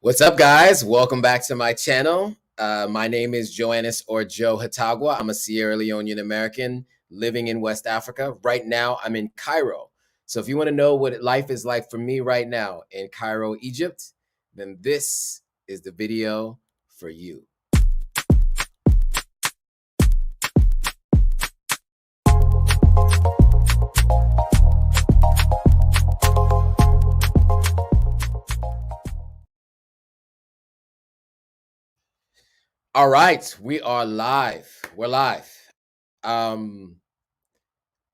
What's up, guys? Welcome back to my channel. My name is Joannis or Joe Hatagwa. I'm a Sierra Leonean American living in West Africa. Right now, I'm in Cairo. So if you want to know what life is like for me right now in Cairo, Egypt, then this is the video for you. All right, we are live. We're live. Um,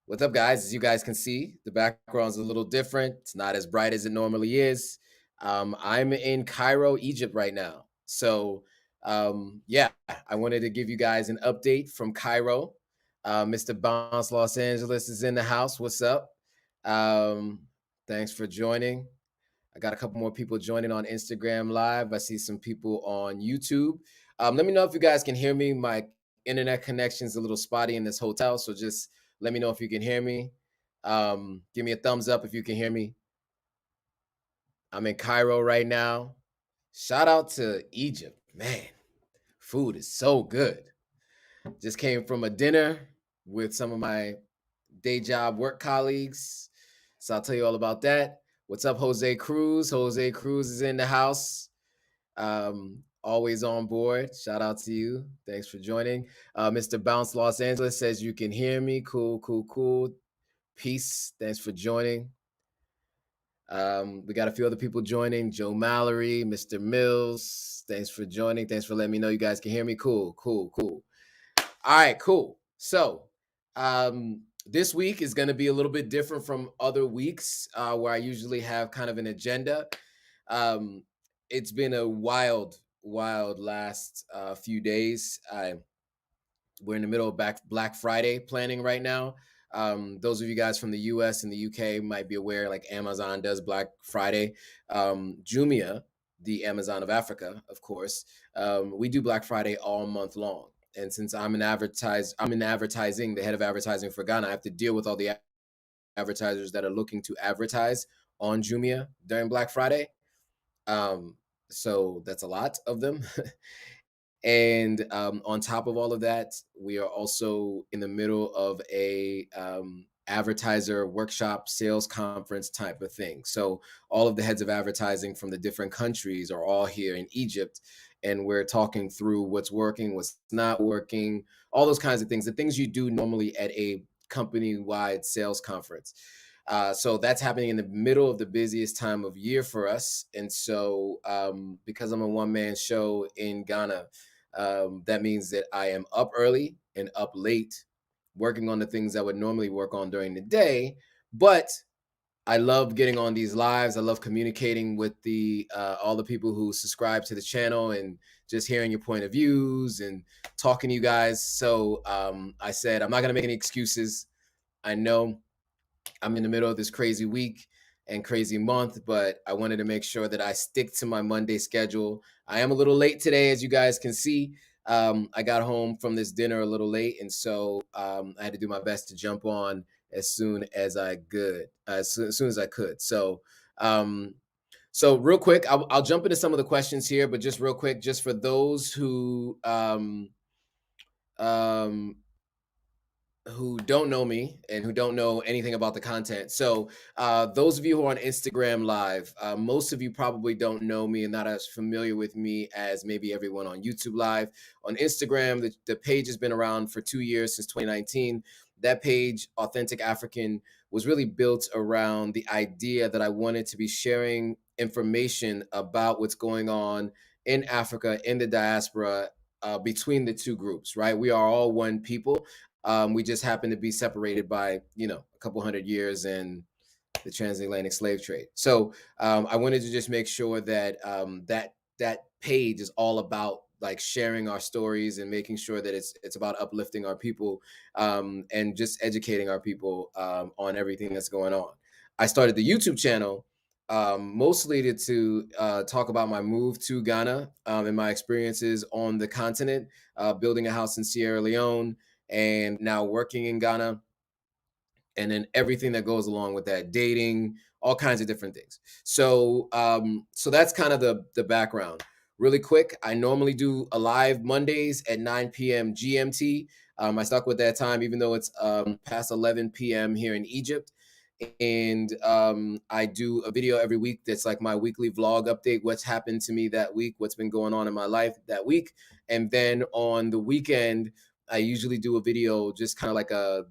what's up, guys? As you guys can see, the background's a little different. It's not as bright as it normally is. I'm in Cairo, Egypt right now. So, yeah, I wanted to give you guys an update from Cairo. Mr. Bounce Los Angeles is in the house. What's up? Um, thanks for joining. I got a couple more people joining on Instagram Live. I see some people on YouTube. Let me know if you guys can hear me. My internet connection is a little spotty in this hotel, so just let me know if you can hear me. Give me a thumbs up if you can hear me. I'm in Cairo right now. Shout out to Egypt. Man, food is so good. Just came from a dinner with some of my day job work colleagues. So I'll tell you all about that. What's up, Jose Cruz? Jose Cruz is in the house. Always on board. Shout out to you. Thanks for joining. Mr. Bounce Los Angeles says you can hear me. Cool, cool, cool. Peace. Thanks for joining. We got a few other people joining. Joe Mallory, Mr. Mills. Thanks for joining. Thanks for letting me know you guys can hear me. Cool, cool, cool. All right, cool. So this week is going to be a little bit different from other weeks where I usually have kind of an agenda. It's been a wild last few days. We're in the middle of Black Friday planning right now. Those of you guys from the US and the UK might be aware, like Amazon does Black Friday. Jumia, the Amazon of Africa, of course, we do Black Friday all month long. And since I'm in advertising, the head of advertising for Ghana, I have to deal with all the advertisers that are looking to advertise on Jumia during Black Friday. So that's a lot of them. And on top of all of that, we are also in the middle of a advertiser workshop sales conference type of thing. So all of the heads of advertising from the different countries are all here in Egypt, and we're talking through what's working, what's not working, all those kinds of things, the things you do normally at a company-wide sales conference. So that's happening in the middle of the busiest time of year for us. And so because I'm a one-man show in Ghana, that means that I am up early and up late working on the things I would normally work on during the day. But I love getting on these lives. I love communicating with all the people who subscribe to the channel and just hearing your point of views and talking to you guys. So I said, I'm not going to make any excuses. I know I'm in the middle of this crazy week and crazy month, but I wanted to make sure that I stick to my Monday schedule. I am a little late today, as you guys can see. I got home from this dinner a little late, and so I had to do my best to jump on as soon as I could. So, so real quick, I'll jump into some of the questions here, but just real quick, just for those who don't know me and who don't know anything about the content. So those of you who are on Instagram Live, most of you probably don't know me and not as familiar with me as maybe everyone on YouTube Live. On Instagram, the page has been around for 2 years, since 2019. That page, Authentic African, was really built around the idea that I wanted to be sharing information about what's going on in Africa, in the diaspora, between the two groups, right? We are all one people. We just happen to be separated by, a couple hundred years and the transatlantic slave trade. So I wanted to just make sure that that page is all about like sharing our stories and making sure that it's about uplifting our people and just educating our people on everything that's going on. I started the YouTube channel mostly to talk about my move to Ghana and my experiences on the continent, building a house in Sierra Leone, and now working in Ghana, and then everything that goes along with that, dating, all kinds of different things. So that's kind of the background. Really quick, I normally do a live Mondays at 9 p.m. GMT. I stuck with that time, even though it's past 11 p.m. here in Egypt. And I do a video every week that's like my weekly vlog update, what's happened to me that week, what's been going on in my life that week. And then on the weekend, I usually do a video just kind of like a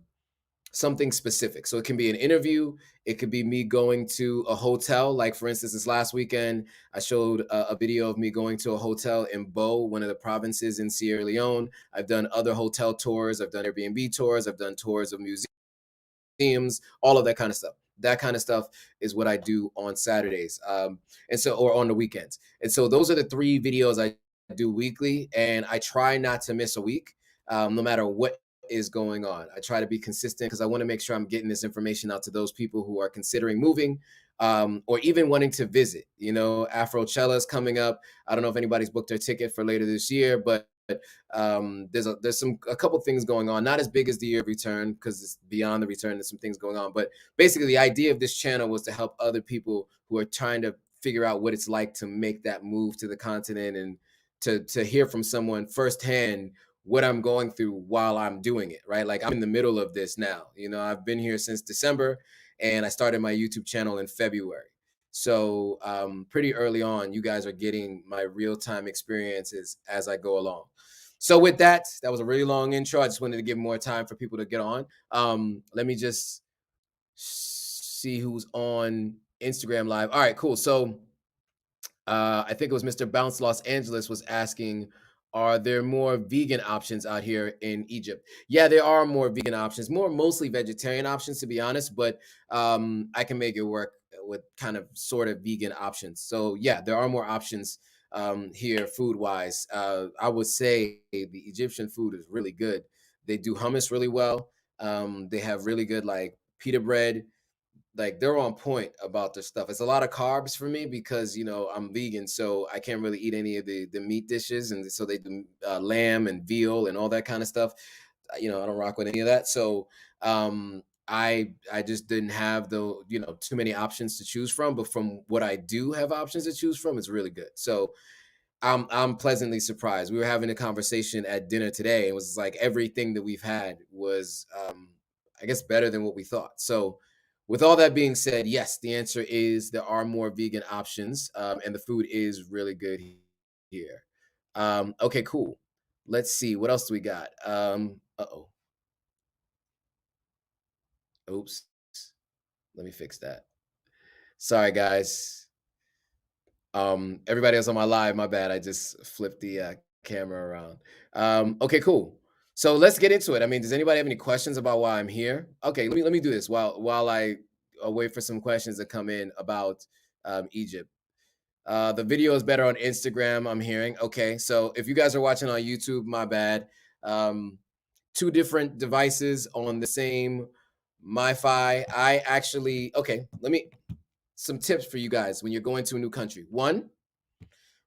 something specific. So it can be an interview, it could be me going to a hotel. Like for instance, this last weekend, I showed a video of me going to a hotel in Bo, one of the provinces in Sierra Leone. I've done other hotel tours, I've done Airbnb tours, I've done tours of museums, all of that kind of stuff. That kind of stuff is what I do on Saturdays, and so or on the weekends. And so those are the three videos I do weekly, and I try not to miss a week, no matter what is going on. I try to be consistent because I want to make sure I'm getting this information out to those people who are considering moving, or even wanting to visit. You know, Afrochella is coming up. I don't know if anybody's booked their ticket for later this year, but there's a couple things going on, not as big as the year of return because it's beyond the return. There's some things going on, but basically the idea of this channel was to help other people who are trying to figure out what it's like to make that move to the continent, and to hear from someone firsthand what I'm going through while I'm doing it, right? Like I'm in the middle of this now. You know, I've been here since December, and I started my YouTube channel in February. So pretty early on, you guys are getting my real-time experiences as I go along. So with that, that was a really long intro. I just wanted to give more time for people to get on. Let me just see who's on Instagram Live. All right, cool. So I think it was Mr. Bounce Los Angeles was asking, are there more vegan options out here in Egypt? Yeah, there are more vegan options, more mostly vegetarian options, to be honest, but I can make it work with kind of sort of vegan options. So yeah, there are more options here food wise. I would say the Egyptian food is really good. They do hummus really well. They have really good like pita bread, like they're on point about their stuff. It's a lot of carbs for me because you know I'm vegan, so I can't really eat any of the meat dishes, and so they do lamb and veal and all that kind of stuff. You know, I don't rock with any of that, so I just didn't have the too many options to choose from. But from what I do have options to choose from, it's really good. So I'm pleasantly surprised. We were having a conversation at dinner today. It was like everything that we've had was, I guess, better than what we thought. So, with all that being said, yes, the answer is there are more vegan options, and the food is really good here. Okay, cool. Let's see what else do we got. Uh-oh. Oops. Let me fix that. Sorry, guys. Everybody else on my live, my bad. I just flipped the camera around. Okay, cool. So let's get into it. I mean, does anybody have any questions about why I'm here? Okay, let me do this while I wait for some questions to come in about Egypt. The video is better on Instagram, I'm hearing. Okay, so if you guys are watching on YouTube, my bad. Two different devices on the same MiFi. I actually okay. Let me some tips for you guys when you're going to a new country. One,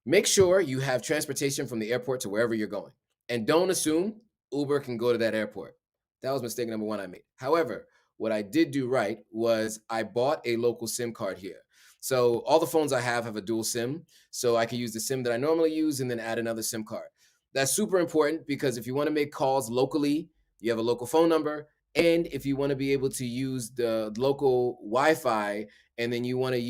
make sure you have transportation from the airport to wherever you're going. And don't assume Uber can go to that airport. That was mistake number one I made. However, what I did do right was I bought a local SIM card here. So all the phones I have a dual SIM. So I can use the SIM that I normally use and then add another SIM card. That's super important because if you want to make calls locally, you have a local phone number. And if you want to be able to use the local Wi-Fi, and then you want to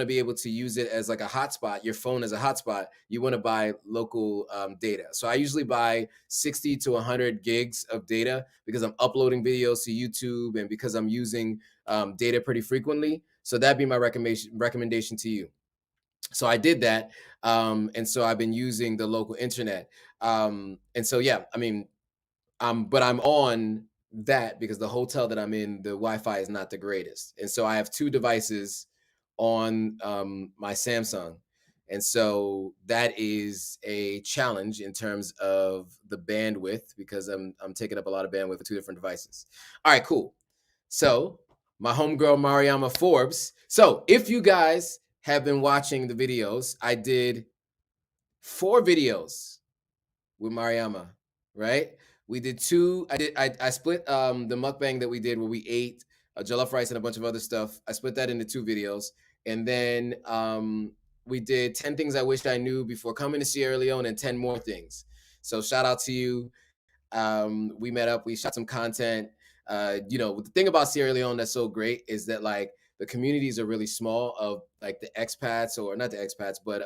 be able to use it as like a hotspot, your phone as a hotspot, you want to buy local data. So I usually buy 60 to 100 gigs of data because I'm uploading videos to YouTube and because I'm using data pretty frequently. So that'd be my recommendation to you. So I did that, and so I've been using the local internet, and so yeah, I mean, but I'm on that because the hotel that I'm in, the Wi-Fi is not the greatest, and so I have two devices on my Samsung, and so that is a challenge in terms of the bandwidth because I'm taking up a lot of bandwidth with two different devices. All right, cool. So my homegirl Mariama Forbes. So if you guys have been watching the videos, I did 4 videos with Mariama, right? We did two. I split the mukbang that we did where we ate jollof rice, and a bunch of other stuff. I split that into two videos, and then we did 10 things I wish I knew before coming to Sierra Leone, and 10 more things. So shout out to you. We met up, we shot some content. The thing about Sierra Leone that's so great is that like the communities are really small of like the expats, or not the expats, but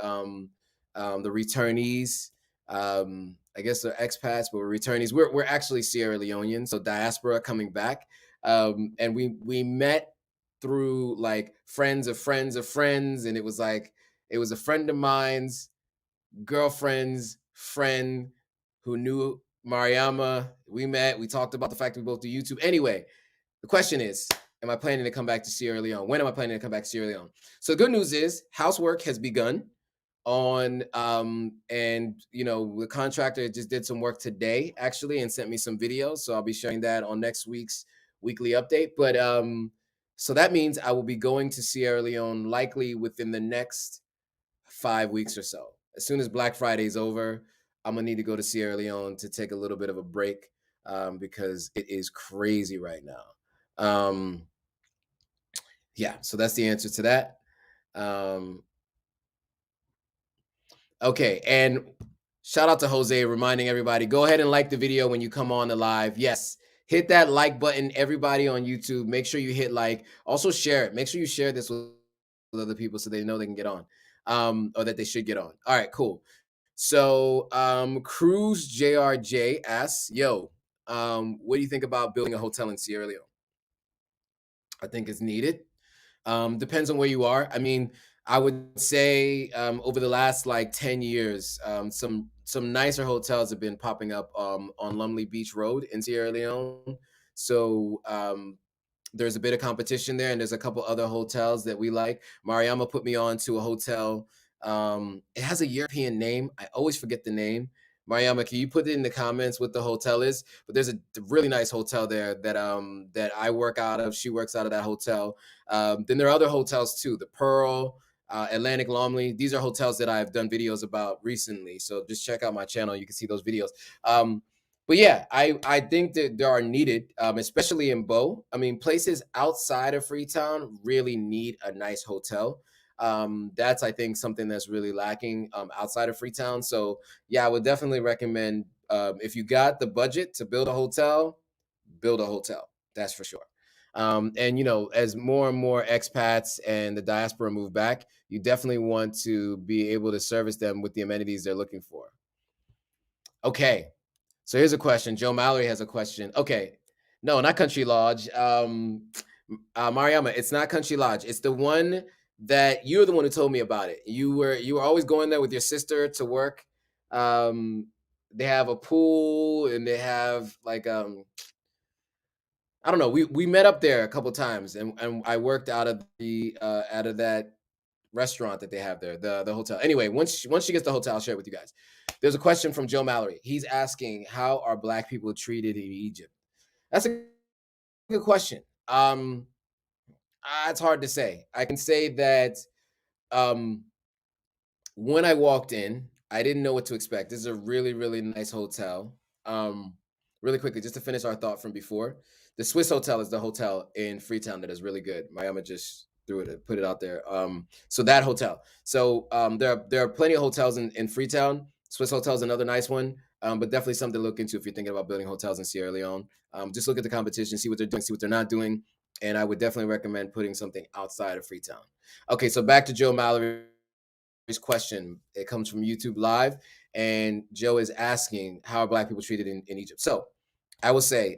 the returnees. I guess they're expats, but we're returnees. We're actually Sierra Leoneans, so diaspora coming back. And we met through like friends of friends of friends, and it was like it was a friend of mine's girlfriend's friend who knew Mariama. We met, we talked about the fact that we both do YouTube. Anyway, the question is, am I planning to come back to Sierra Leone? When am I planning to come back to Sierra Leone? So the good news is housework has begun on and the contractor just did some work today actually and sent me some videos. So I'll be sharing that on next week's weekly update. But so that means I will be going to Sierra Leone likely within the next 5 weeks or so. As soon as Black Friday is over, I'm gonna need to go to Sierra Leone to take a little bit of a break because it is crazy right now. Yeah, so that's the answer to that. Okay, and shout out to Jose reminding everybody, go ahead and like the video when you come on the live. Yes, hit that like button, everybody on YouTube. Make sure you hit like. Also share it. Make sure you share this with other people so they know they can get on, or that they should get on. All right, cool. So Cruz JRJ asks, yo, what do you think about building a hotel in Sierra Leone? I think it's needed. Depends on where you are. I mean, I would say over the last like 10 years, some nicer hotels have been popping up on Lumley Beach Road in Sierra Leone. So there's a bit of competition there, and there's a couple other hotels that we like. Mariama put me on to a hotel. It has a European name. I always forget the name. Mariama, can you put it in the comments what the hotel is? But there's a really nice hotel there that I work out of. She works out of that hotel. Then there are other hotels too, the Pearl, Atlantic Lumley. These are hotels that I've done videos about recently. So just check out my channel. You can see those videos. But yeah, I think that they are needed, especially in Bo. I mean, places outside of Freetown really need a nice hotel. That's I think something that's really lacking outside of Freetown. So yeah, I would definitely recommend if you got the budget to build a hotel, build a hotel. That's for sure. And as more and more expats and the diaspora move back, you definitely want to be able to service them with the amenities they're looking for. Okay, so here's a question. Joe Mallory has a question. Okay, no, not Country Lodge. Mariama, it's not Country Lodge. It's the one that you're the one who told me about it. You were always going there with your sister to work. They have a pool and they have like I don't know. We met up there a couple times, and I worked out of that restaurant that they have there, the hotel. Anyway, once she gets the hotel, I'll share it with you guys. There's a question from Joe Mallory. He's asking, how are Black people treated in Egypt? That's a good question. It's hard to say. I can say that um, when I walked in, I didn't know what to expect. This is a really, really nice hotel. Really quickly, just to finish our thought from before, the Swiss Hotel is the hotel in Freetown that is really good. Miami just threw it, put it out there. So that hotel. So there are plenty of hotels in Freetown. Swiss Hotel is another nice one, but definitely something to look into if you're thinking about building hotels in Sierra Leone. Just look at the competition, see what they're doing, see what they're not doing, and I would definitely recommend putting something outside of Freetown. Okay, so back to Joe Mallory question. It comes from YouTube Live, and Joe is asking, how are Black people treated in Egypt? So I will say,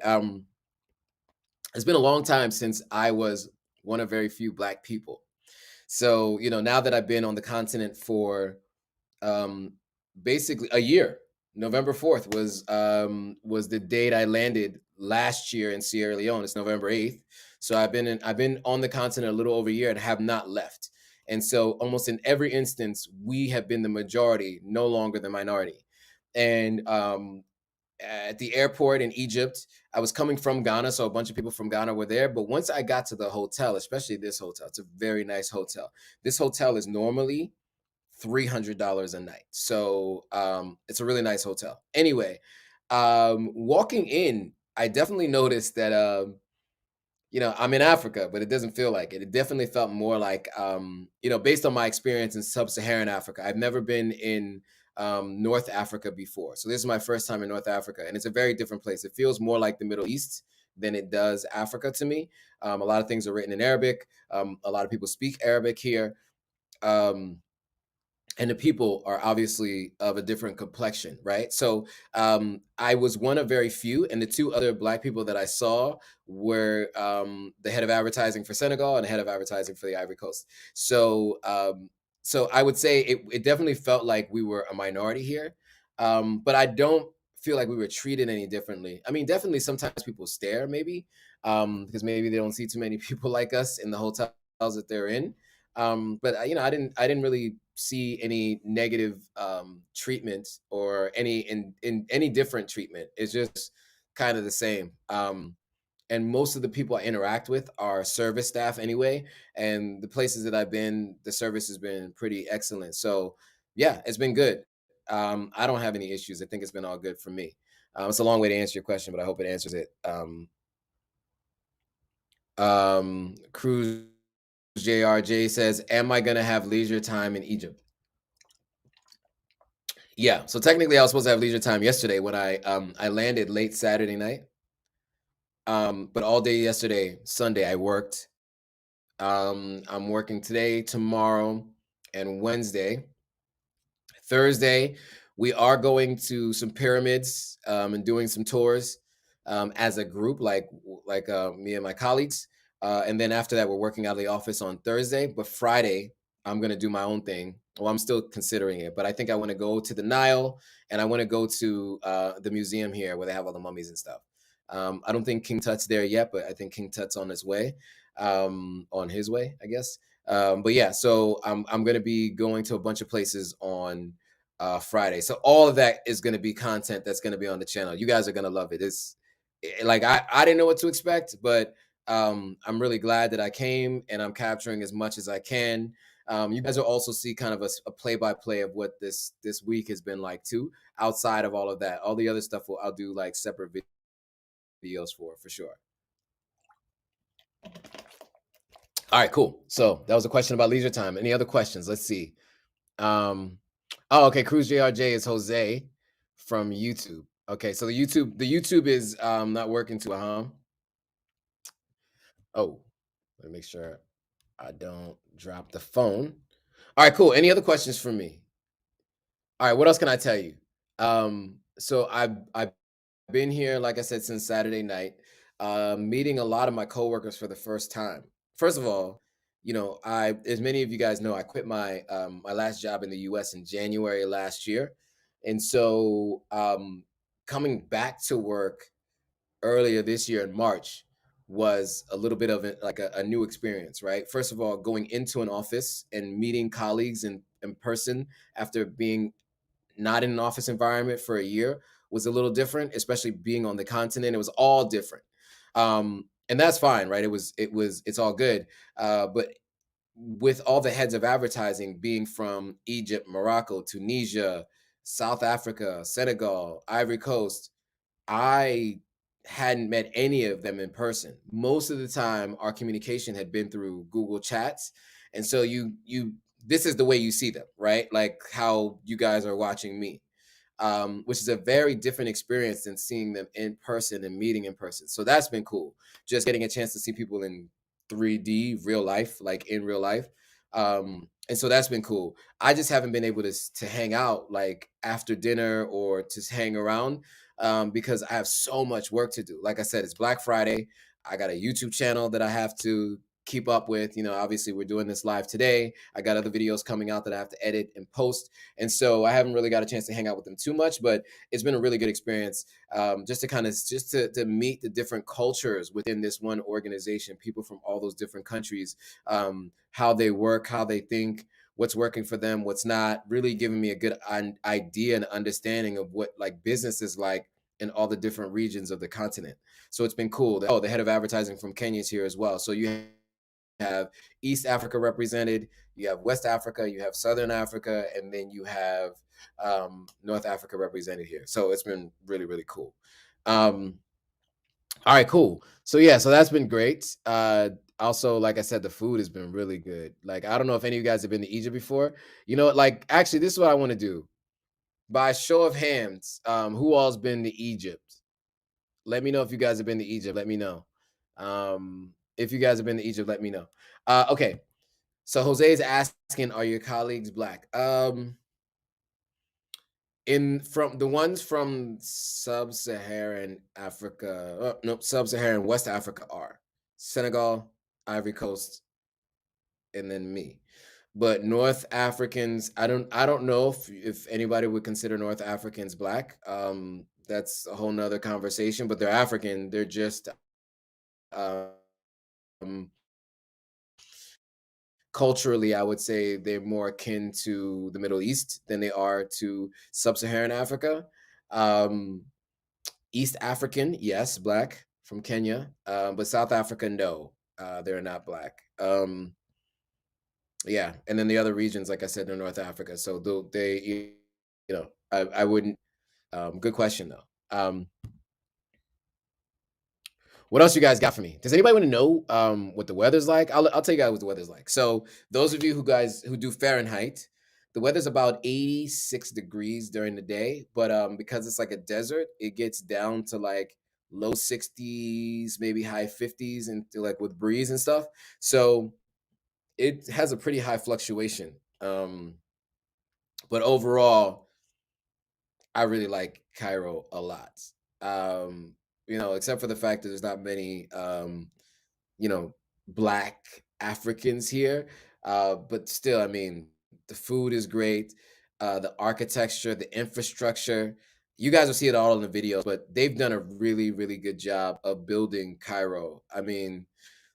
it's been a long time since I was one of very few Black people. So, now that I've been on the continent for um, basically a year, November 4th was the date I landed last year in Sierra Leone. It's November 8th. So I've been on the continent a little over a year and have not left. And so almost in every instance, we have been the majority, no longer the minority. And at the airport in Egypt, I was coming from Ghana, so a bunch of people from Ghana were there. But once I got to the hotel, especially this hotel, it's a very nice hotel. This hotel is normally $300 a night. So it's a really nice hotel. Anyway, walking in, I definitely noticed that I'm in Africa, but it doesn't feel like it. It definitely felt more like, based on my experience in sub-Saharan Africa. I've never been in North Africa before, so this is my first time in North Africa, and it's a very different place. It feels more like the Middle East than it does Africa to me. A lot of things are written in Arabic. A lot of people speak Arabic here. Um, and the people are obviously of a different complexion, right? So I was one of very few, and the two other black people that I saw were the head of advertising for Senegal and the head of advertising for the Ivory Coast. So I would say it definitely felt like we were a minority here, but I don't feel like we were treated any differently. I mean, definitely sometimes people stare, maybe because maybe they don't see too many people like us in the hotels that they're in. But I didn't really see any negative treatment or any in any different treatment. It's just kind of the same. And most of the people I interact with are service staff anyway. And the places that I've been, the service has been pretty excellent. So yeah, it's been good. I don't have any issues. I think it's been all good for me. It's a long way to answer your question, but I hope it answers it. Cruise JRJ says, "Am I gonna have leisure time in Egypt?" Yeah. So technically, I was supposed to have leisure time yesterday when I landed late Saturday night. But all day yesterday, Sunday, I worked. I'm working today, tomorrow, and Wednesday. Thursday, we are going to some pyramids and doing some tours as a group, like me and my colleagues. And then after that, we're working out of the office on Thursday. But Friday, I'm gonna do my own thing. Well, I'm still considering it, but I think I want to go to the Nile and I want to go to the museum here where they have all the mummies and stuff. I don't think King Tut's there yet, but I think King Tut's on his way, on his way, I guess. But yeah, so I'm going to be going to a bunch of places on Friday. So all of that is going to be content that's going to be on the channel. You guys are going to love it. Like I didn't know what to expect, but I'm really glad that I came and I'm capturing as much as I can. You guys will also see kind of a play-by-play of what this week has been like too. Outside of all of that, all the other stuff I'll do like separate videos for sure. All right, cool. So that was a question about leisure time. Any other questions? Let's see. Um, oh, okay. Cruz JRJ is Jose from YouTube. Okay, so the YouTube is not working too, huh? Oh, let me make sure I don't drop the phone. All right, cool. Any other questions for me? All right, what else can I tell you? So I've been here, like I said, since Saturday night, meeting a lot of my coworkers for the first time. First of all, as many of you guys know, I quit my last job in the U.S. in January last year, and so coming back to work earlier this year in March was a little bit of a new experience, right? First of all, going into an office and meeting colleagues in person after being not in an office environment for a year was a little different, especially being on the continent. It was all different. And that's fine, right? It's all good. But with all the heads of advertising being from Egypt, Morocco, Tunisia, South Africa, Senegal, Ivory Coast, I hadn't met any of them in person. Most of the time, our communication had been through Google Chats, and so you this is the way you see them, right? Like how you guys are watching me, which is a very different experience than seeing them in person and meeting in person. So that's been cool. Just getting a chance to see people in 3D, real life, like in real life. And so that's been cool. I just haven't been able to hang out like after dinner or to hang around because I have so much work to do. Like I said, it's Black Friday. I got a YouTube channel that I have to keep up with. Obviously, we're doing this live today. I got other videos coming out that I have to edit and post. And so I haven't really got a chance to hang out with them too much, but it's been a really good experience just to kind of just to meet the different cultures within this one organization, people from all those different countries, how they work, how they think, what's working for them, what's not, really giving me a good idea and understanding of what like business is like in all the different regions of the continent. So it's been cool. Oh, the head of advertising from Kenya is here as well. So you have East Africa represented, you have West Africa, you have Southern Africa, and then you have North Africa represented here. So it's been really, really cool. All right, cool. So yeah, so that's been great. Also, like I said, the food has been really good. Like, I don't know if any of you guys have been to Egypt before. You know, like actually, this is what I want to do. By show of hands, who all's been to Egypt? Let me know if you guys have been to Egypt. Let me know. If you guys have been to Egypt, let me know. Okay. So Jose is asking, are your colleagues black? In from the ones from sub-Saharan Africa, no, sub-Saharan West Africa are Senegal, Ivory Coast, and then me. But North Africans, I don't know if anybody would consider North Africans black. That's a whole nother conversation. But they're African. They're just um, culturally, I would say they're more akin to the Middle East than they are to Sub-Saharan Africa. Um, East African, yes, black from Kenya, but South Africa, no, they're not black. Yeah, and then the other regions, like I said, they're North Africa, so they, I wouldn't. Good question though. What else you guys got for me? Does anybody want to know what the weather's like? I'll tell you guys what the weather's like. So those of you who do Fahrenheit, the weather's about 86 degrees during the day, but because it's like a desert, it gets down to like low 60s, maybe high 50s, and like with breeze and stuff. So it has a pretty high fluctuation. But overall, I really like Cairo a lot. Except for the fact that there's not many you know, black Africans here. But still, I mean, the food is great, the architecture, the infrastructure. You guys will see it all in the videos, but they've done a really, really good job of building Cairo. I mean,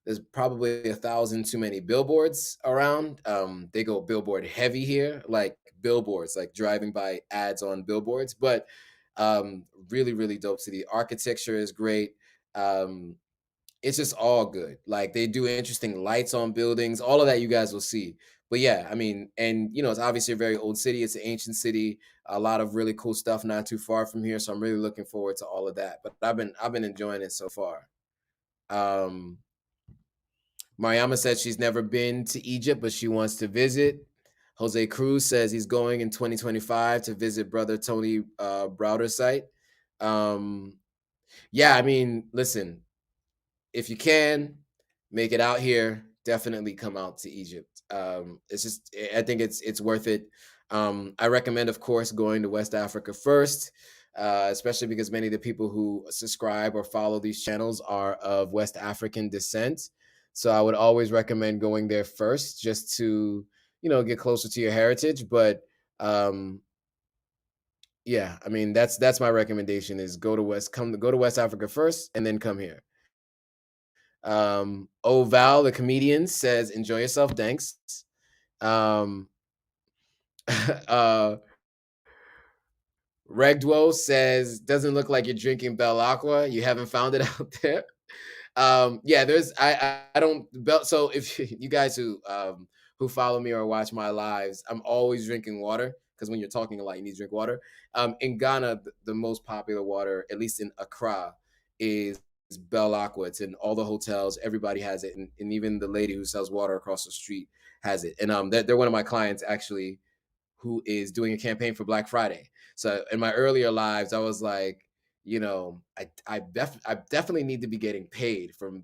there's probably 1,000 too many billboards around. They go billboard heavy here, like billboards, like driving by ads on billboards. But really, really dope city. Architecture is great. Um, it's just all good. Like they do interesting lights on buildings, all of that you guys will see. But yeah, I mean, and it's obviously a very old city. It's an ancient city. A lot of really cool stuff not too far from here. So I'm really looking forward to all of that. But I've been enjoying it so far. Um Mariama said she's never been to Egypt, but she wants to visit. Jose Cruz says he's going in 2025 to visit brother Tony Browder's site. Um, yeah, I mean, listen, if you can make it out here, definitely come out to Egypt. It's just I think it's worth it. I recommend, of course, going to West Africa first, especially because many of the people who subscribe or follow these channels are of West African descent. So I would always recommend going there first, just to get closer to your heritage. But yeah, I mean that's my recommendation is go to West Africa first and then come here. Val, the comedian, says, "Enjoy yourself. Thanks." Um, uh, Regdwo says, "Doesn't look like you're drinking Bell Aqua. You haven't found it out there." Yeah, there's I don't so if you guys who follow me or watch my lives, I'm always drinking water because when you're talking a lot, you need to drink water. In Ghana, the most popular water, at least in Accra, is Bell Aqua. It's in all the hotels. Everybody has it, and even the lady who sells water across the street has it. And they're one of my clients actually who is doing a campaign for Black Friday. So in my earlier lives, I was like, I definitely need to be getting paid from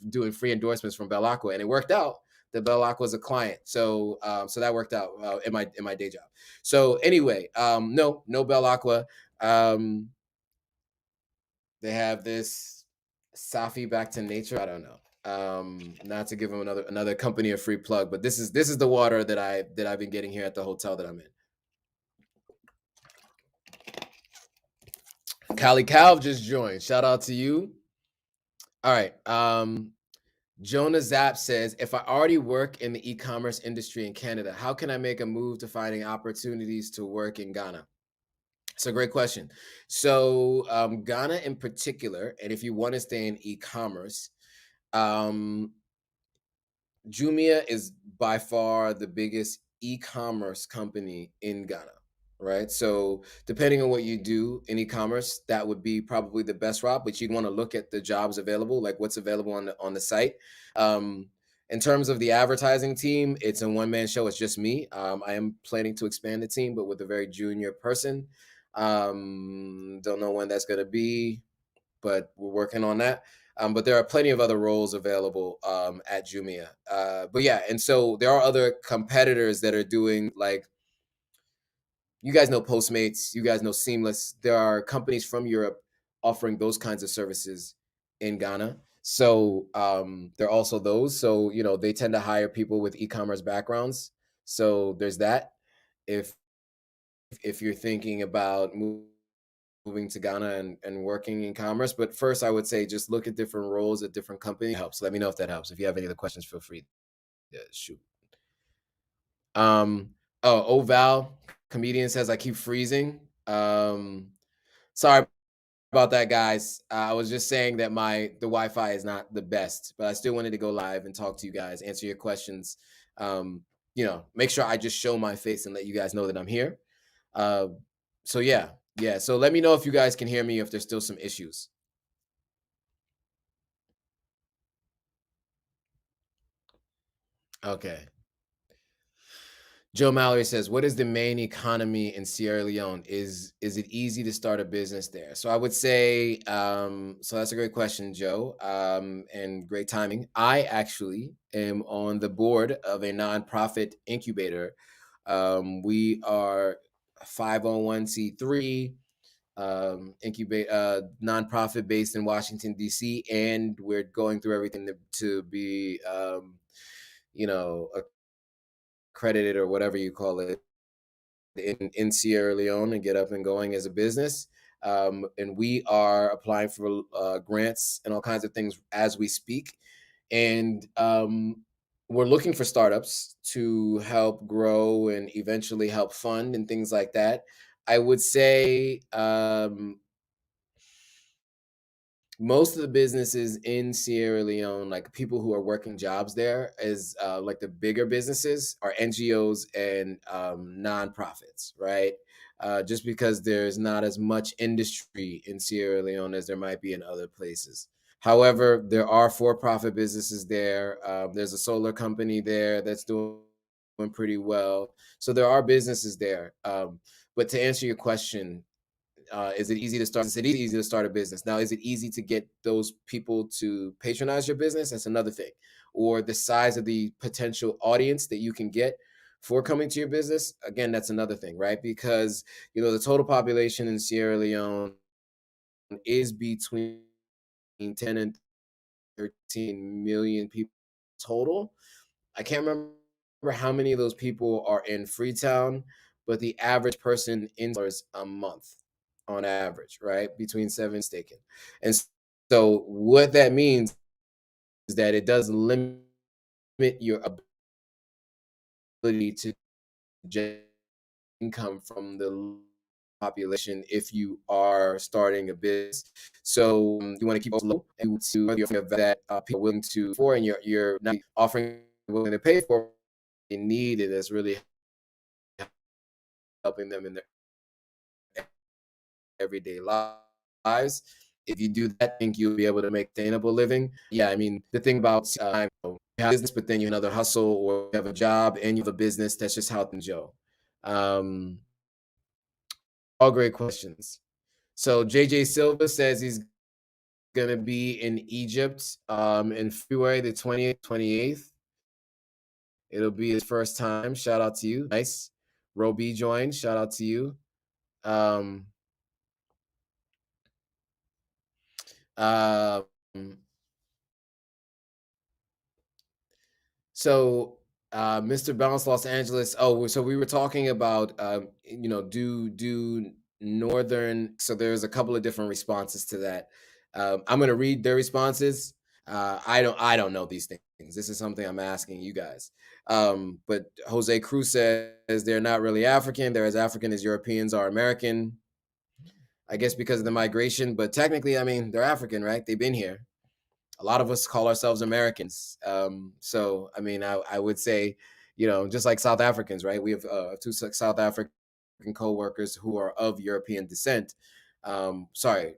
doing free endorsements from Belacqua, and it worked out. That Belacqua was a client, so that worked out in my day job. So anyway, no Belacqua. Um, they have this Safi Back to Nature. I don't know. Not to give them another company a free plug, but this is the water that I've been getting here at the hotel that I'm in. Callie Calv just joined. Shout out to you. All right. Jonah Zapp says, if I already work in the e-commerce industry in Canada, how can I make a move to finding opportunities to work in Ghana? It's a great question. So Ghana in particular, and if you want to stay in e-commerce, um, Jumia is by far the biggest e-commerce company in Ghana. right? So depending on what you do in e-commerce, that would be probably the best route. But you'd want to look at the jobs available, like what's available on the site. Um, in terms of the advertising team, it's a one man show. It's just me. I am planning to expand the team, but with a very junior person. Don't know when that's going to be, but we're working on that. But there are plenty of other roles available at Jumia. But yeah, and so there are other competitors that are doing like, you guys know Postmates, you guys know Seamless. There are companies from Europe offering those kinds of services in Ghana. So there are also those. So they tend to hire people with e-commerce backgrounds. So there's that. If if you're thinking about moving to Ghana and working in commerce, but first I would say just look at different roles at different companies. It helps. Let me know if that helps. If you have any other questions, feel free to shoot. Oh, Val, comedian says I keep freezing. Sorry about that, guys. I was just saying that the Wi-Fi is not the best, but I still wanted to go live and talk to you guys, answer your questions. Make sure I just show my face and let you guys know that I'm here. Uh, so yeah, yeah. So let me know if you guys can hear me, if there's still some issues. Okay. Joe Mallory says, "What is the main economy in Sierra Leone? Is it easy to start a business there?" So I would say, so that's a great question, Joe, and great timing. I actually am on the board of a nonprofit incubator. We are a 501c3 incubate nonprofit based in Washington D.C., and we're going through everything to be, you know, accredited or whatever you call it in Sierra Leone and get up and going as a business. And we are applying for grants and all kinds of things as we speak. And we're looking for startups to help grow and eventually help fund and things like that. I would say most of the businesses in Sierra Leone, like people who are working jobs there, is like the bigger businesses are NGOs and nonprofits, right? Just because there's not as much industry in Sierra Leone as there might be in other places. However, there are for-profit businesses there. There's a solar company there that's doing pretty well. So there are businesses there. But to answer your question, is it easy to start? Is it easy to start a business? Now, is it easy to get those people to patronize your business? That's another thing. Or the size of the potential audience that you can get for coming to your business. Again, that's another thing, right? Because the total population in Sierra Leone is between 10 and 13 million people total. I can't remember how many of those people are in Freetown, but the average person in dollars a month on average, right? Between seven staken. And so what that means is that it does limit your ability to generate income from the population if you are starting a business. So you want to keep it low and to that people are willing to for, and you're not offering willing to pay for they need it is really helping them in their everyday lives. If you do that, I think you'll be able to make sustainable living. Yeah, I mean, the thing about you have business, but then you have another hustle or you have a job and you have a business, that's just how things go. Um, all great questions. So JJ Silva says he's going to be in Egypt in February the 20th, 28th. It'll be his first time. Shout out to you. Nice. Roby joined. Shout out to you. Um, um, so, Mr. Bounce Los Angeles. Oh, so we were talking about, do northern. So there's a couple of different responses to that. I'm going to read their responses. I don't know these things. This is something I'm asking you guys. But Jose Cruz says they're not really African. They're as African as Europeans are American. I guess because of the migration, but technically, I mean, they're African, right? They've been here. A lot of us call ourselves Americans. So, I mean, I would say, just like South Africans, right? We have two South African coworkers who are of European descent. Sorry,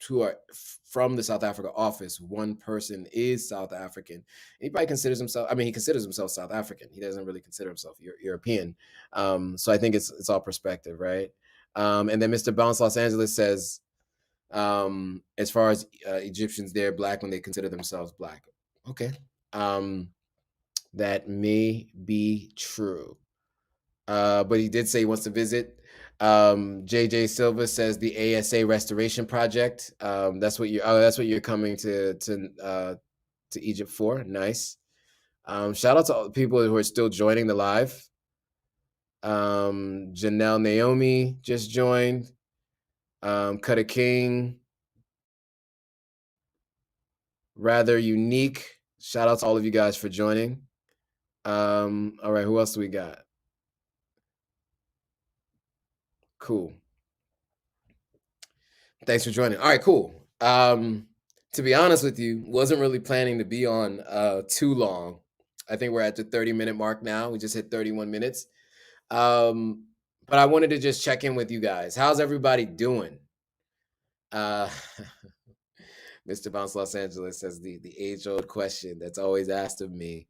who are from the South Africa office. One person is South African. He probably considers himself. I mean, he considers himself South African. He doesn't really consider himself European. So I think it's all perspective, right? And then Mr. Bounce Los Angeles says, as far as Egyptians, they're black when they consider themselves black. Okay, that may be true. But he did say he wants to visit. JJ Silva says the ASA restoration project. That's what you're coming to Egypt for. Nice. Shout out to all the people who are still joining the live. Janelle Naomi just joined. Cutter King. Rather unique. Shout out to all of you guys for joining. All right, who else do we got? Cool. Thanks for joining. All right, cool. To be honest with you, wasn't really planning to be on too long. I think we're at the 30-minute mark now. We just hit 31 minutes. But I wanted to just check in with you guys. How's everybody doing? Uh, Mr. Bounce Los Angeles says the age-old question that's always asked of me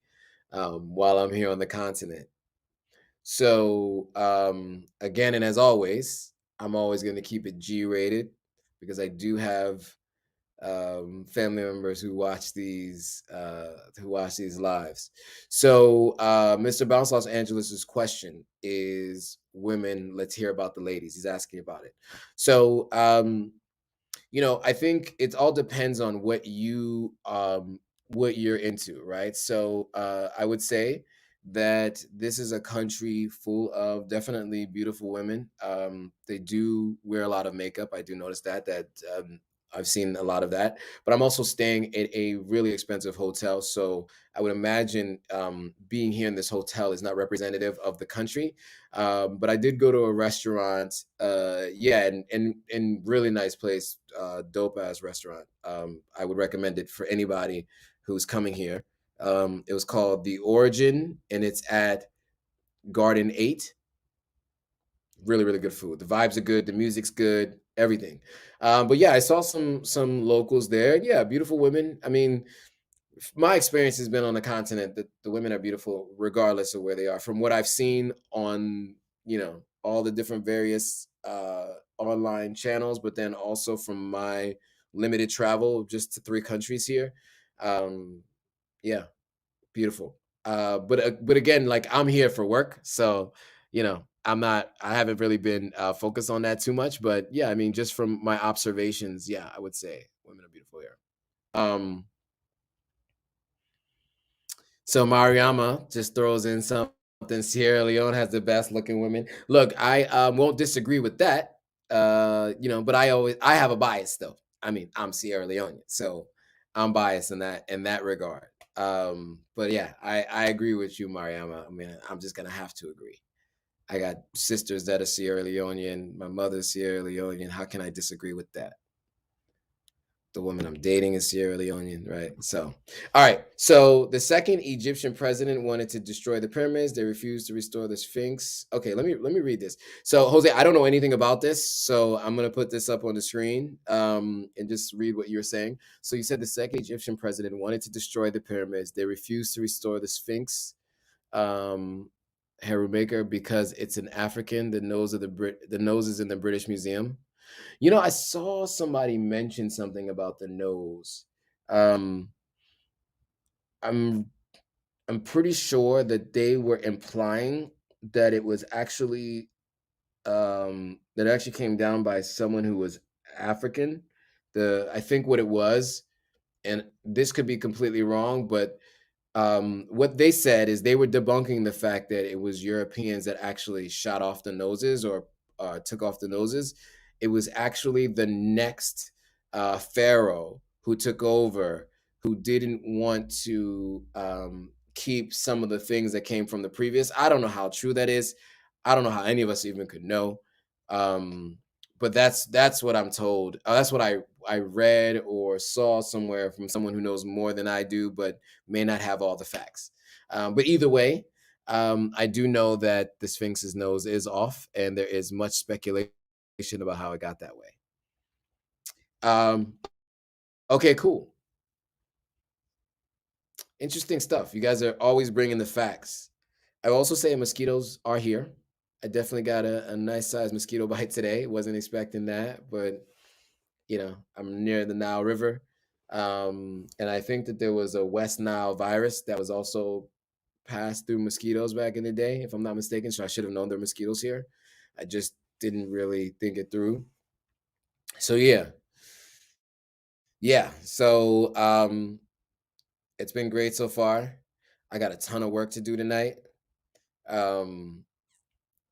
while I'm here on the continent. So again, and as always, I'm always going to keep it G-rated because I do have family members who watch these lives. So Mr. Bounce Los Angeles's question is women. Let's hear about the ladies. He's asking about it. So I think it all depends on what you're into, right? So I would say that this is a country full of definitely beautiful women. They do wear a lot of makeup. I do notice that I've seen a lot of that, but I'm also staying at a really expensive hotel. So I would imagine being here in this hotel is not representative of the country. But I did go to a restaurant, and really nice place, dope ass restaurant. I would recommend it for anybody who's coming here. It was called The Origin, and it's at Garden 8. Really, really good food. The vibes are good. The music's good. Everything. But yeah, I saw some locals there. Yeah, beautiful women. I mean, my experience has been on the continent that the women are beautiful regardless of where they are. From what I've seen on all the different various online channels, but then also from my limited travel just to 3 countries here. Yeah, beautiful. But again, like I'm here for work, so I haven't really been focused on that too much. But yeah, I mean, just from my observations, yeah, I would say women are beautiful here. So Mariama just throws in something. Sierra Leone has the best looking women. Look, I won't disagree with that. But I have a bias though. I mean, I'm Sierra Leonean, so I'm biased in that regard. But yeah, I agree with you, Mariama. I mean, I'm just gonna have to agree. I got sisters that are Sierra Leonean. My mother's Sierra Leonean. How can I disagree with that? The woman I'm dating is Sierra Leonean, right? So, all right. So the second Egyptian president wanted to destroy the pyramids. They refused to restore the Sphinx. Okay, let me read this. So, Jose, I don't know anything about this, so I'm gonna put this up on the screen and just read what you're saying. So you said the second Egyptian president wanted to destroy the pyramids. They refused to restore the Sphinx. Maker because it's an African. The nose is in the British Museum. I saw somebody mention something about the nose. I'm I'm pretty sure that they were implying that it was actually that it actually came down by someone who was African. I think what it was, and this could be completely wrong, but what they said is they were debunking the fact that it was Europeans that actually shot off the noses or took off the noses. It was actually the next pharaoh who took over, who didn't want to keep some of the things that came from the previous. I don't know how true that is. I don't know how any of us even could know. But that's what I'm told. That's what I read or saw somewhere from someone who knows more than I do, but may not have all the facts. But either way, I do know that the Sphinx's nose is off, and there is much speculation about how it got that way. Um, okay, cool. Interesting stuff. You guys are always bringing the facts. I will also say mosquitoes are here. I definitely got a nice sized mosquito bite today. Wasn't expecting that, but I'm near the Nile River. And I think that there was a West Nile virus that was also passed through mosquitoes back in the day, if I'm not mistaken. So I should have known there were mosquitoes here. I just didn't really think it through. So yeah. So it's been great so far. I got a ton of work to do tonight. Um,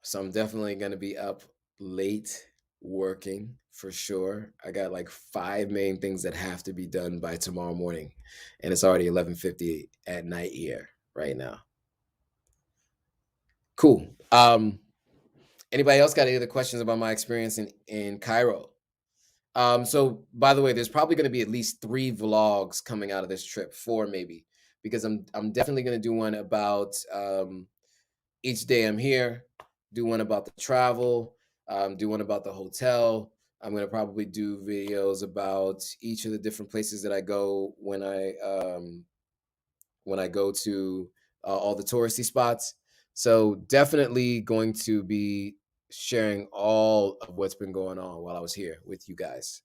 so I'm definitely gonna be up late working for sure. I got like five main things that have to be done by tomorrow morning, and it's already 11:50 at night here right now. Cool. Anybody else got any other questions about my experience in Cairo? So by the way, there's probably going to be at least 3 vlogs coming out of this trip, 4 maybe, because I'm definitely going to do one about each day I'm here, do one about the travel, do one about the hotel. I'm going to probably do videos about each of the different places that I go when I go to all the touristy spots. So definitely going to be sharing all of what's been going on while I was here with you guys.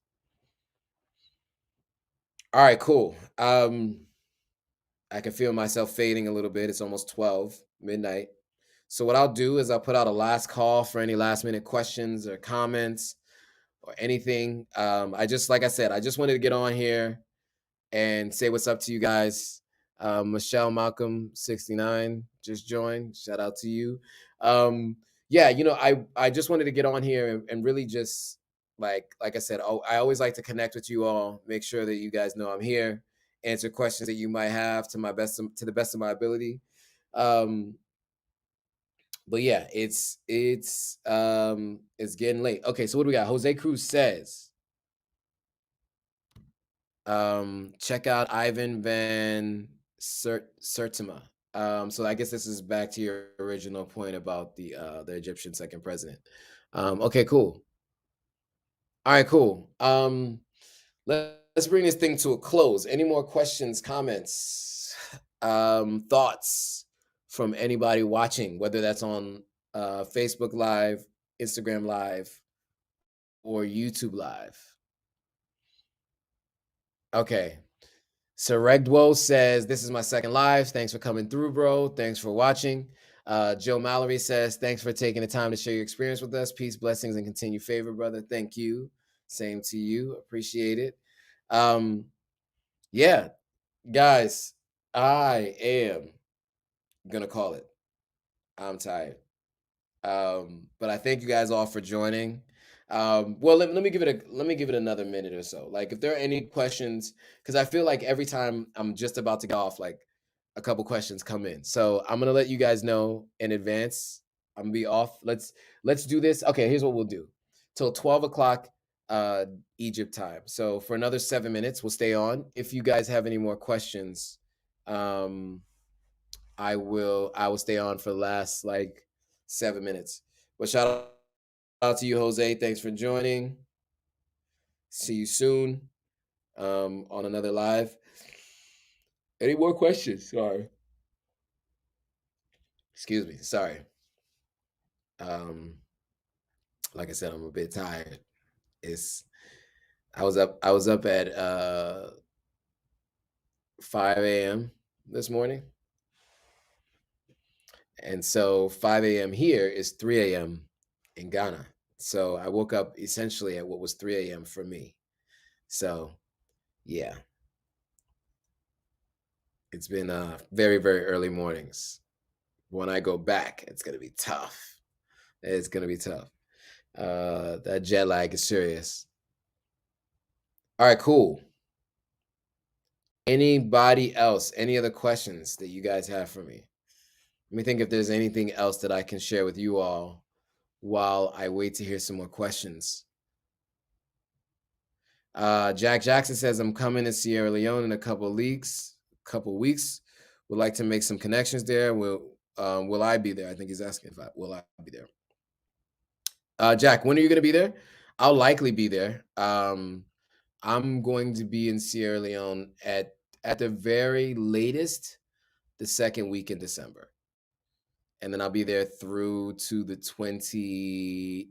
All right, cool. I can feel myself fading a little bit. It's almost 12 midnight. So what I'll do is I'll put out a last call for any last minute questions or comments or anything. Like I said, I just wanted to get on here and say what's up to you guys. Michelle Malcolm 69 just joined. Shout out to you. Yeah, I just wanted to get on here and really just like I said, I always like to connect with you all, make sure that you guys know I'm here, answer questions that you might have to the best of my ability. Um, but yeah, it's getting late. Okay, so what do we got? Jose Cruz says, check out Ivan Van Sertima. So I guess this is back to your original point about the Egyptian second president. Okay, cool. All right, cool. Let's bring this thing to a close. Any more questions, comments, thoughts from anybody watching, whether that's on Facebook Live, Instagram Live, or YouTube Live? Okay. So Regdwo says, this is my second live. Thanks for coming through, bro. Thanks for watching. Joe Mallory says, thanks for taking the time to share your experience with us. Peace, blessings, and continued favor, brother. Thank you. Same to you. Appreciate it. Yeah, guys, I am gonna call it. I'm tired. But I thank you guys all for joining. Well, let me give it another minute or so. Like, if there are any questions, because I feel like every time I'm just about to get off, like a couple questions come in. So I'm gonna let you guys know in advance. I'm gonna be off. Let's do this. Okay, here's what we'll do. Till 12 o'clock Egypt time. So for another 7 minutes, we'll stay on. If you guys have any more questions, um, I will stay on for the last like 7 minutes. But shout out to you, Jose. Thanks for joining. See you soon on another live. Any more questions? Sorry. Excuse me. Sorry. Um, like I said, I'm a bit tired. It's I was up at 5 a.m. this morning. And so 5 a.m. here is 3 a.m. in Ghana. So I woke up essentially at what was 3 a.m. for me. So yeah, it's been very, very early mornings. When I go back, it's gonna be tough. It's gonna be tough. That jet lag is serious. All right, cool. Anybody else? Any other questions that you guys have for me? Let me think if there's anything else that I can share with you all while I wait to hear some more questions. Jack Jackson says, I'm coming to Sierra Leone in a couple weeks. Would like to make some connections there. Will I be there? I think he's asking if I will I be there. Jack, when are you going to be there? I'll likely be there. I'm going to be in Sierra Leone at the very latest the second week in December, and then I'll be there through to the 29th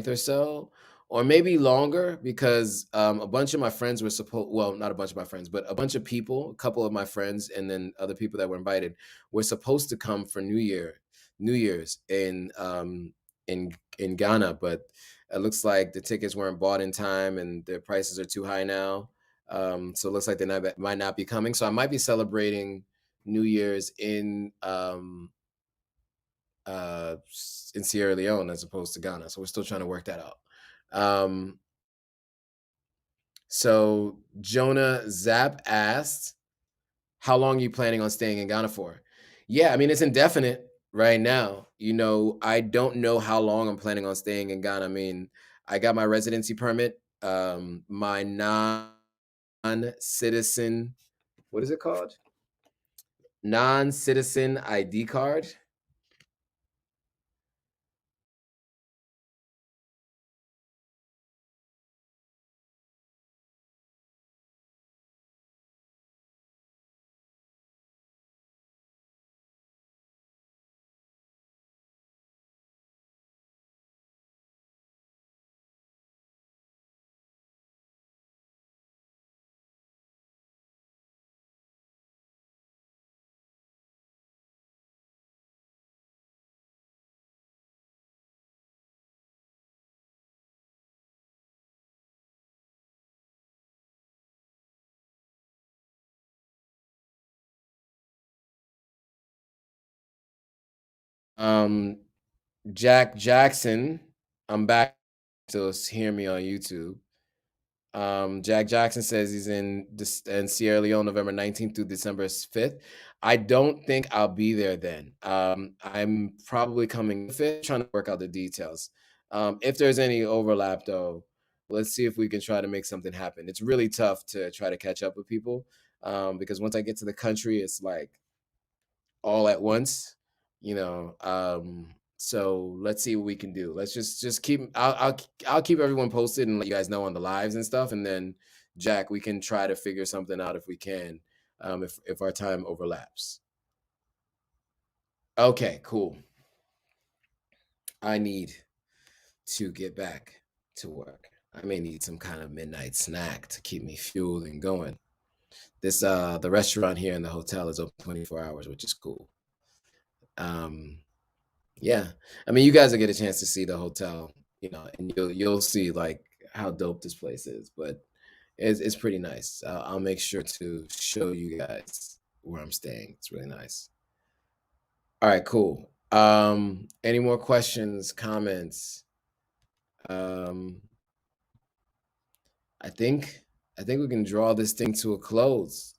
or so, or maybe longer, because a bunch of my friends were supposed, well, not a bunch of my friends, but a bunch of people, a couple of my friends, and then other people that were invited were supposed to come for New Year's in Ghana, but it looks like the tickets weren't bought in time and their prices are too high now. So it looks like might not be coming. So I might be celebrating New Year's in Sierra Leone as opposed to Ghana. So we're still trying to work that out. Um, so Jonah Zap asked, "How long are you planning on staying in Ghana for?" Yeah, I mean it's indefinite right now. I don't know how long I'm planning on staying in Ghana. I mean, I got my residency permit, my non-citizen, what is it called? Non-citizen ID card. Um, Jack Jackson, I'm back. Still hear me on YouTube. Jack Jackson says he's in Sierra Leone November 19th through December 5th. I don't think I'll be there then. I'm probably coming fit, trying to work out the details. If there's any overlap though, let's see if we can try to make something happen. It's really tough to try to catch up with people, because once I get to the country, it's like all at once, you know. So let's see what we can do. Let's just keep. I'll keep everyone posted and let you guys know on the lives and stuff, and then Jack, we can try to figure something out if we can, if our time overlaps. Okay, cool. I need to get back to work. I may need some kind of midnight snack to keep me fueled and going. The restaurant here in the hotel is open 24 hours, which is cool. Um, Yeah. I mean, you guys will get a chance to see the hotel, and you'll see like how dope this place is, but it's pretty nice. I'll make sure to show you guys where I'm staying. It's really nice. All right, cool. Any more questions, comments? Um, I think I think we can draw this thing to a close.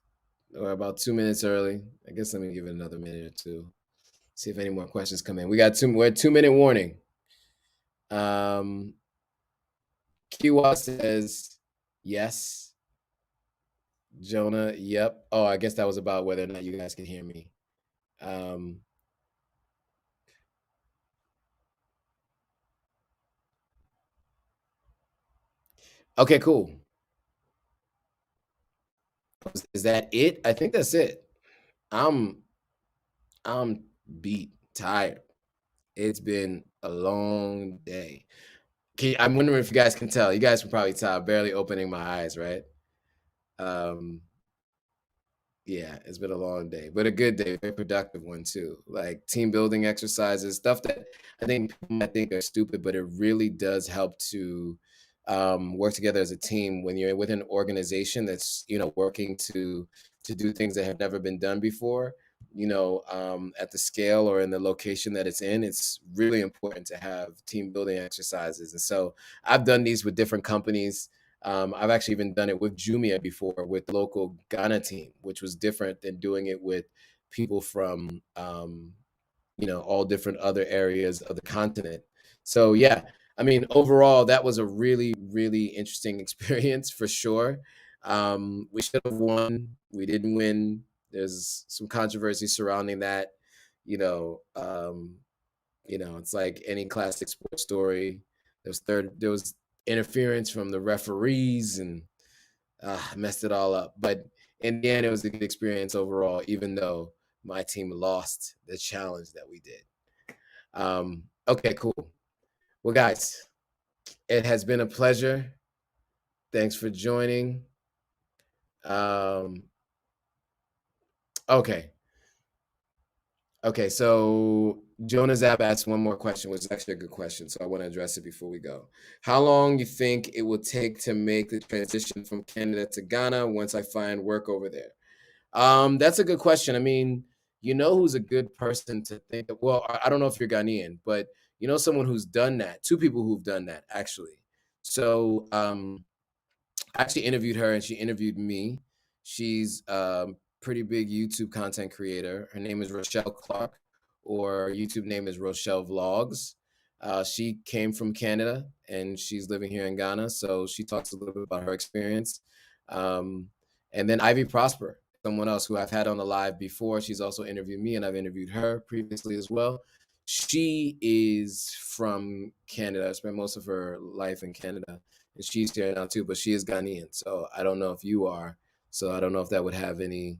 We're about 2 minutes early. I guess let me give it another minute or two. See if any more questions come in. We're at 2 minute warning. Um, Kiwa says yes. Jonah, yep. Oh, I guess that was about whether or not you guys can hear me. Um, okay, cool. Is that it? I think that's it. I'm I'm beat, tired. It's been a long day. I'm wondering if you guys can tell. You guys can probably tell. I'm barely opening my eyes, right? Um, Yeah, it's been a long day, but a good day, very productive one too. Like team building exercises, stuff that I think people might think are stupid, but it really does help to work together as a team when you're within an organization that's working to do things that have never been done before. At the scale or in the location that it's in, it's really important to have team building exercises. And so I've done these with different companies. I've actually even done it with Jumia before with the local Ghana team, which was different than doing it with people from all different other areas of the continent. So yeah, I mean overall that was a really really interesting experience for sure. We should have won. We didn't win. There's some controversy surrounding that. you know, it's like any classic sports story. There was interference from the referees and messed it all up. But in the end, it was a good experience overall, even though my team lost the challenge that we did. Okay, cool. Well, guys, it has been a pleasure. Thanks for joining. Um, okay. Okay, so Jonah Zab asked one more question, which is actually a good question. So I want to address it before we go. How long you think it will take to make the transition from Canada to Ghana once I find work over there? That's a good question. I mean, you know who's a good person to think of? Well, I don't know if you're Ghanaian, but you know someone who's done that. Two people who've done that actually. So I actually interviewed her and she interviewed me. She's a pretty big YouTube content creator. Her name is Rochelle Clark, or her YouTube name is Rochelle Vlogs. She came from Canada and she's living here in Ghana. So she talks a little bit about her experience. Um, and then Ivy Prosper, someone else who I've had on the live before. She's also interviewed me and I've interviewed her previously as well. She is from Canada, spent most of her life in Canada and she's here now too, but she is Ghanaian. So I don't know if you are. So I don't know if that would have any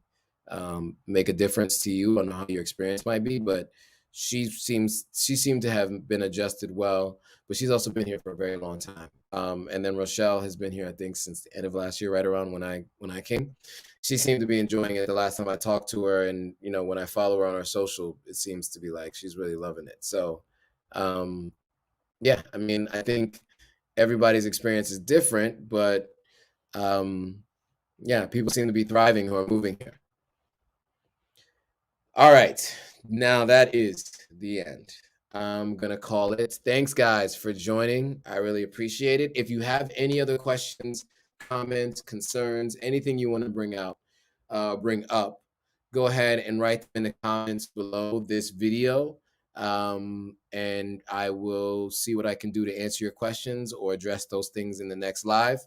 make a difference to you. I don't know how your experience might be, but she seemed to have been adjusted well, but she's also been here for a very long time. And then Rochelle has been here, I think, since the end of last year, right around when I came. She seemed to be enjoying it the last time I talked to her, and when I follow her on our social, it seems to be like she's really loving it. So, yeah, I mean, I think everybody's experience is different, but yeah, people seem to be thriving who are moving here. All right, now that is the end. I'm gonna call it. Thanks, guys, for joining. I really appreciate it. If you have any other questions, comments, concerns, anything you want to bring up, go ahead and write them in the comments below this video, and I will see what I can do to answer your questions or address those things in the next live.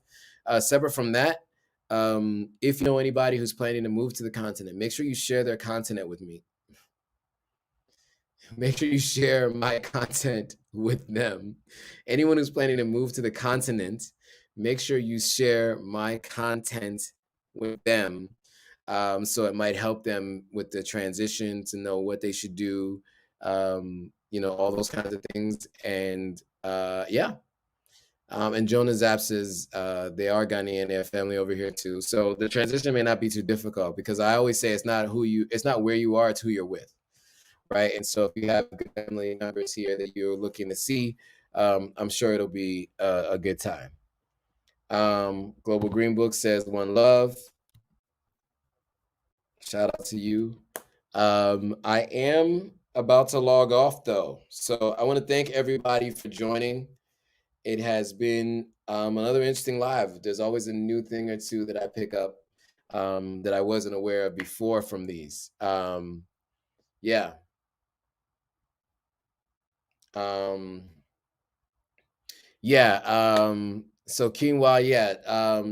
Separate from that, if you know anybody who's planning to move to the continent, make sure you share their content with me. Make sure you share my content with them. Anyone who's planning to move to the continent, make sure you share my content with them. So it might help them with the transition to know what they should do, all those kinds of things. And yeah. And Jonah Zap says they are Ghanaian, they have family over here too. So the transition may not be too difficult because I always say it's not where you are, it's who you're with. Right. And so if you have good family members here that you're looking to see, I'm sure it'll be a good time. Global Green Book says one love. Shout out to you. I am about to log off though. So I want to thank everybody for joining. It has been another interesting live. There's always a new thing or two that I pick up that I wasn't aware of before from these. Yeah. Yeah. So quinoa, yeah,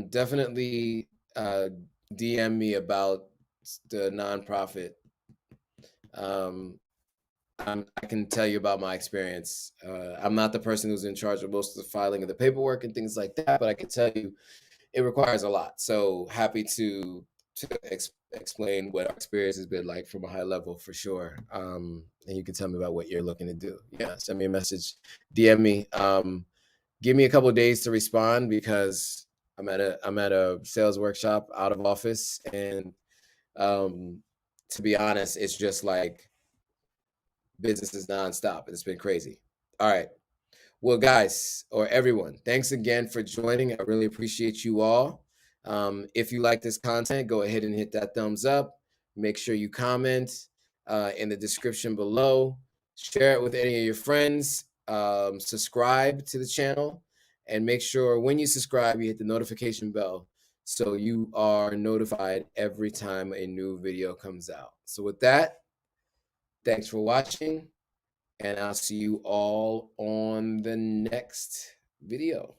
definitely DM me about the nonprofit. I can tell you about my experience. I'm not the person who's in charge of most of the filing of the paperwork and things like that, but I can tell you it requires a lot. So happy to explain what our experience has been like from a high level for sure. And you can tell me about what you're looking to do. Yeah, send me a message, DM me. Give me a couple of days to respond because I'm at a sales workshop out of office, and to be honest, it's just like business is nonstop. It's been crazy. All right. Well, guys, or everyone, thanks again for joining. I really appreciate you all. If you like this content, go ahead and hit that thumbs up. Make sure you comment in the description below. Share it with any of your friends. Subscribe to the channel. And make sure when you subscribe, you hit the notification bell so you are notified every time a new video comes out. So with that, thanks for watching. And I'll see you all on the next video.